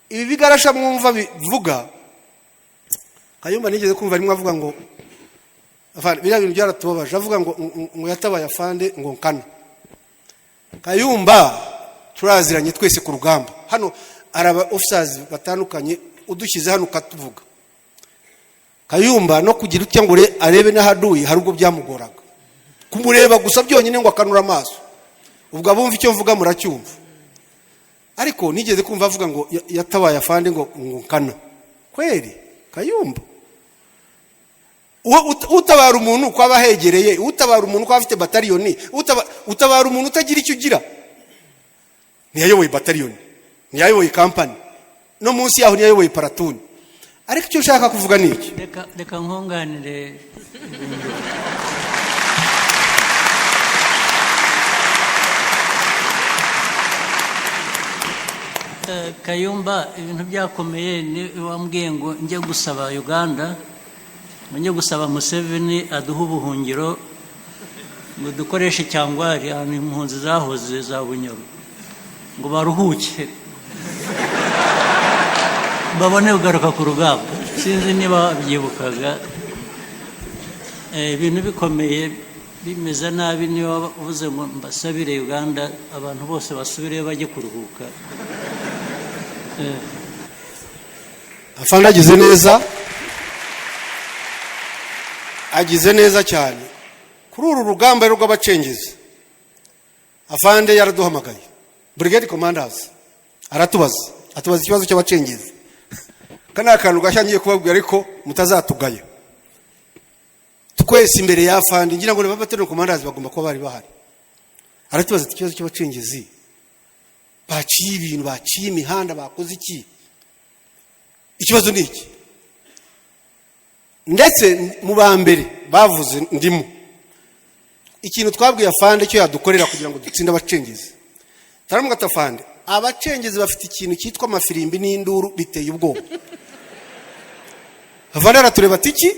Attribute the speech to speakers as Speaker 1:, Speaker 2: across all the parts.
Speaker 1: ibi bigarasha mwumva bivuga Kayumba nigeze kumva rimwe avuga ngo afande biriya bintu byaratubabaje avuga ngo yatabaye afande ngo nkana. Kayumba turaziranye twese ku rugamba hano araba officers batandukanye udushyize hano katuvuga. Kayumba no kugira utya ngo arebe n'ahaduye hari ubwo byamugoraga kumureba gusa byonyine ngo akanura amaso ubwo abumva icyo mvuga muracyumva. Ariko nigeze kumva avuga ngo yatabaye afande ngo nkana. Kweli Kayumba utabara umuntu kwa bahegereye, utabara umuntu kwa afite bataliyoni, utabara umuntu utagira icyo ugira. Niyayoboye bataliyoni, niyayoboye company, no munsi yaho niyayoboye paratuni. Ariko icyo ushaka kuvuga ni iki?
Speaker 2: Reka nkonganire Kayumba ibintu byakomeye ni wambwiye ngo njye gusaba Uganda, njye gusaba Museveni aduha ubuhungiro ngo dukoreshe cyangwari ahantu impunzi zahoze za Bunyoro ngo baruhuke babone kugaruka ku rugamba. Sinzi niba byibukaga ibintu bikomeye bimeze nabi niba uvuze ngo mbasabire Uganda abantu bose basubire bajye kuruhuka.
Speaker 1: Afande agize neza cyane kuri uru rugamba rw'abacengezi. Afande yaraduhamagaye brigade commanders aratubaza ikibazo cy'abacengezi kana akantu gashangiye kubabwira ariko mutazatugaya twese imbere ya Afande ngira ngo n'abatero commanders bagomba kuba bari bahari. Aratubaza ikibazo cy'abacengezi baciye ibintu, baciye imihanda, bakoze iki? Ikibazo ni iki? Ndetse mu bambere bavuze ndimo ikintu twabwiye Afande cyo yadukorera kugira ngo dutsinde abacengezi. Taramuga Afande, abacengezi bafite ikintu cyitwa amafirimbi n'induru biteye ubwoba. Afande aratureba tiki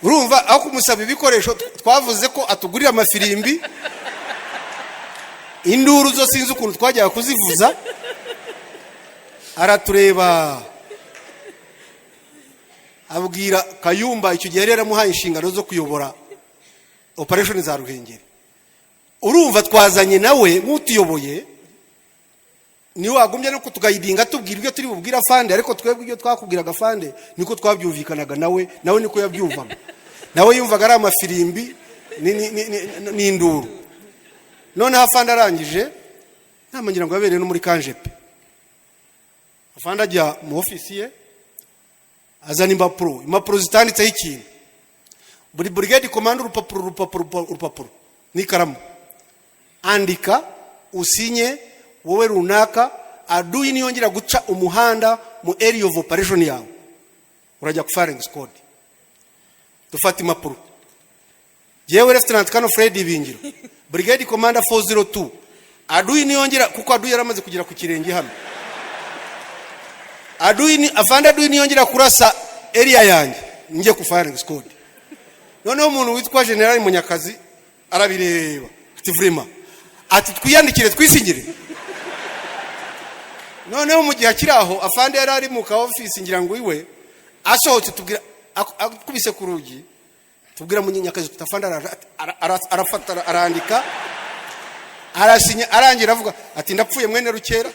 Speaker 1: urumva aho kumusaba ibikoresho twavuze ko atugurira amafirimbi, induru zo sinzi ukuntu twajya kuzivuza. Aratureba abwira Kayumba icyo gihe rero muhaye inshingano zo kuyobora operation za Ruhengeri. Urumva twazanye nawe nk'utuyoboye ni wagumye no kutugayidinga tubwira ibyo turi bubwira Afande, ariko twebwe ibyo twakubwiraga Afande niko twabyumvikanaga nawe niko yabyumvaga. Nawe yumvaga ari amafirimbi ni induru. None Afande arangije namangira ngo yabereye no muri Kanjepe. Afande ajya mu ofisi ye azana impapuro zitanditseho ikintu. Buri brigade command urupapuro n'ikaramu. Andika usinye wowe runaka aduyi niyongera guca umuhanda mu area of operation yawe urajya ku firing squad. Dufata impapuro. Jewe Lieutenant Colonel Fred Bingiro, Brigade Commander 402. Aduyi niyongera kuko aduyi yaramaze kugira ku kirenge hano. Afande aduyi niyongera kurasa area yanjye nje ku firing squad. Noneho umuntu witwa General Munyakazi arabireba ati vraiment ati twiyandikire twisingire. Noneho mu gihe akiraho Afande yari ari mu ka office ngira ngo iwe asohotse tubwira akubise ku rugi tubwira Munyakazi tutafande arafata arandika arasinya arangira avuga ati ndapfuye mwene Rukera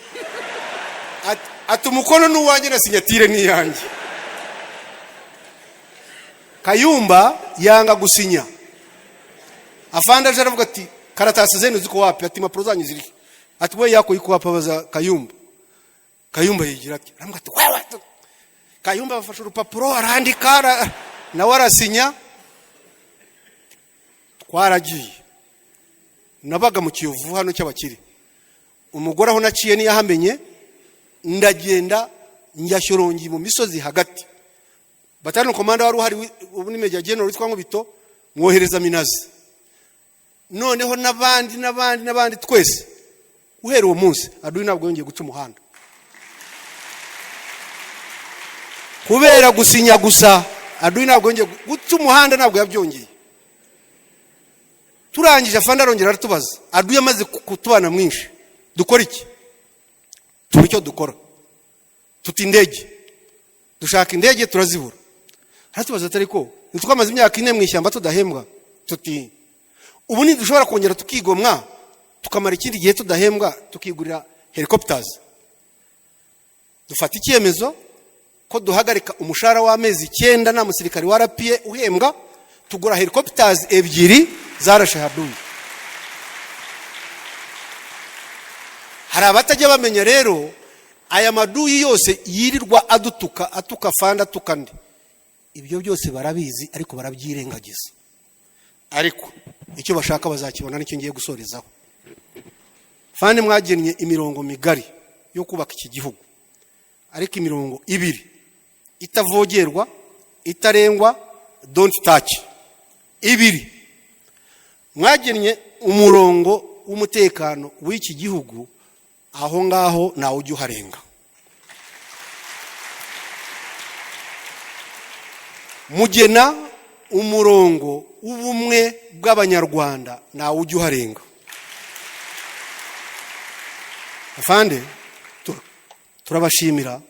Speaker 1: ati umukono n'uwanjye na sinyatire ni yanjye. Kayumba yanga gusinya. Afande aje aravuga ati karatasi zenu ziko wapi? Ati impapuro zanyu ziri. Ati we yako iko hapa baza Kayumba. Kayumba yigira ati aravuga ati wewe. Kayumba bafashe urupapuro arandika na warasinya. Twaragiye nabaga mu Kiyovu hano cy'abakire. Umugore aho naciye ni yahamenye ndagenda njya Shyorongi mu misozi hagati. Batano komanda wari uhari ubu ni Major General witwa Nkubito mwohereza Minazi. Noneho nabandi twese uhera uwo munsi aduyi nabwo yongeye guca umuhanda. Kubera gusinya gusa aduyi nabwo yongeye guca umuhanda nabwo yabyongeye. Turangije Afande arongera aratubaza aduyi amaze kutubana mwinshi dukora iki? Turi cyo dukora. tuti indege dushaka indege turazibura. Hatubaza atari ko nitwamaze imyaka 4 mu ishyamba tudahembwa, tuti ubu ni dushobora kongera tukigomwa tukamara ikindi gihe tudahembwa tukigurira helicopters. Dufata icyemezo ko duhagarika umushahara w'amezi 9 na musirikari wa RPA uhembwa, tugura helicopters 2 zarashe Haduyi. Hari abatajya bamenya rero aya maduyi yose yirirwa atuka fanda tukandi, ibyo byose barabizi ariko barabyirengagiza. Ariko icyo bashaka bazakibona nicyo ngiye gusorezaho. Fande mwagennye imirongo migari yo kubaka iki gihugu, ariko imirongo 2 itavogerwa itarengwa, don't touch. 2 mwagennye umurongo w'umutekano w'iki gihugu, aho ngaho nawe ujye uharenga. Mugena umurongo w'ubumwe bw'abanyarwanda, nawe ujye uharenga. Afande turabashimira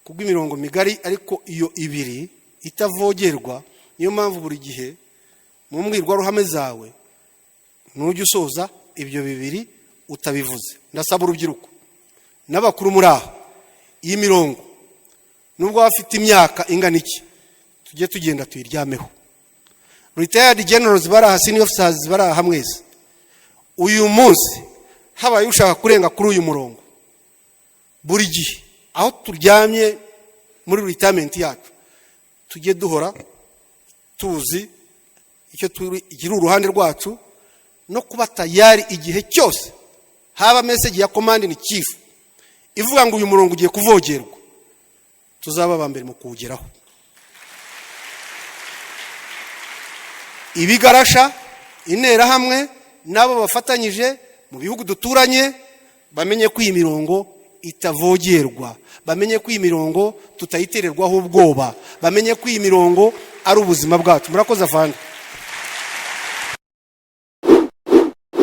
Speaker 1: kubw'imirongo migari, ariko iyo 2 itavogerwa, niyo mpamvu buri gihe mu mbwirwaruhame zawe nujye usoza ibyo 2 utabivuze. Ndasaba urubyiruko n'abakuru muri aho, iyi mirongo nubwo bafite imyaka ingana iki, tujye tugenda tuyiryameho. Retired generals baraha, senior officers baraha mwese, uyu munsi habaye ushaka kurenga kuri uyu murongo, buri gihe aho turyamye muri retirement yacu tujye duhora tuzi icyo tugira uruhande rwacu, no kuba tayari igihe cyose haba message ya command in chief ivuga ngo uyu murongo ugiye kuvogerwa, tuzaba bambere mu kuwugeraho. Ibigarasha intera hamwe nabo bafatanyije mu bihugu duturanye bamenye ko iyi mirongo itavogerwa, bamenye ko iyi mirongo tutayitererwaho ubwoba, bamenye ko iyi mirongo ari ubuzima bwacu. Murakoze afande.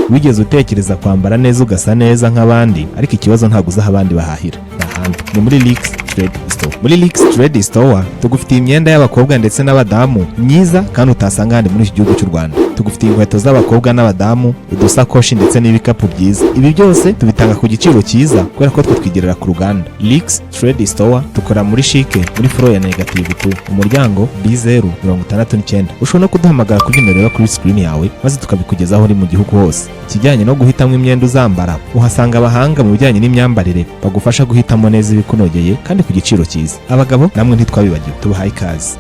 Speaker 3: Wigeze utekereza kwambara neza ugasa neza nk'abandi, ariko ikibazo ntabwo uzaha abandi bahahira? Nahandi ni muri Lix Trade Store. Muri Lix Trade Store tugufitiye imyenda y'abakobwa ndetse n'abadamu myiza kandi utasanga handi muri iki gihugu cy'u Rwanda. Tugufitiye inkweto z'abakobwa n'abadamu, udusakoshi ndetse n'ibikapu byiza. Ibi byose tubitanga ku giciro cyiza kubera ko twitwigerera ku ruganda. Lix Trade Store tukora muri Chic muri floor ya -2, umuryango B069. Ushobora no kuduhamagara kuri nimero yo kuri screen yawe maze tukabikugezaho uri mu gihugu hose. Kijyanye no guhitamo imyenda uzambara, uhasanga abahanga mu bijyanye n'imyambarire bagufasha guhitamo neza ibikunogeye kandi ku giciro cyiza. Abagabo namwe ntitwabibagiwe, tubahaye ikaze.